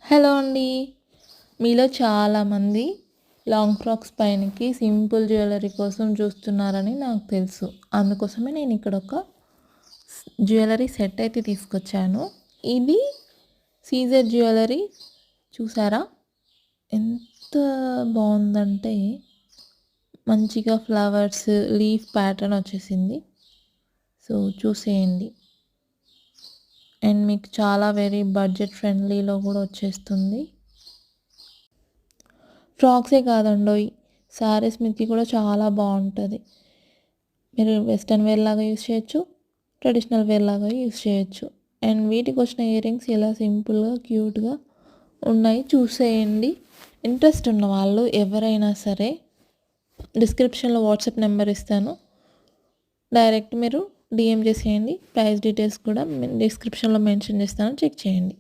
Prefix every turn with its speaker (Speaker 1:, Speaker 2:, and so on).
Speaker 1: Hello అండి. మీలో చాలామంది లాంగ్ ఫ్రాక్స్ పైనకి సింపుల్ జ్యువెలరీ కోసం చూస్తున్నారని నాకు తెలుసు. అందుకోసమే నేను ఇక్కడ ఒక జ్యువెలరీ సెట్ అయితే తీసుకొచ్చాను. ఇది సీజర్ జ్యువెలరీ. చూసారా ఎంత బాగుందంటే, మంచిగా ఫ్లవర్స్ లీఫ్ ప్యాటర్న్ వచ్చేసింది. సో చూసేయండి. అండ్ మీకు చాలా వెరీ బడ్జెట్ ఫ్రెండ్లీలో కూడా వచ్చేస్తుంది. ఫ్రాక్సే కాదండోయ్, శారీస్ మీదకి కూడా చాలా బాగుంటుంది. మీరు వెస్ట్రన్ వేర్ లాగా యూస్ చేయొచ్చు, ట్రెడిషనల్ వేర్ లాగా యూస్ చేయొచ్చు. అండ్ వీటికి వచ్చిన ఇయర్ రింగ్స్ ఇలా సింపుల్గా క్యూట్గా ఉన్నాయి. చూసేయండి. ఇంట్రెస్ట్ ఉన్న వాళ్ళు ఎవరైనా సరే డిస్క్రిప్షన్లో వాట్సాప్ నెంబర్ ఇస్తాను, డైరెక్ట్ మీరు డిఎం చేసేయండి. ప్రైస్ డీటెయిల్స్ కూడా డిస్క్రిప్షన్లో మెన్షన్ చేస్తాను, చెక్ చేయండి.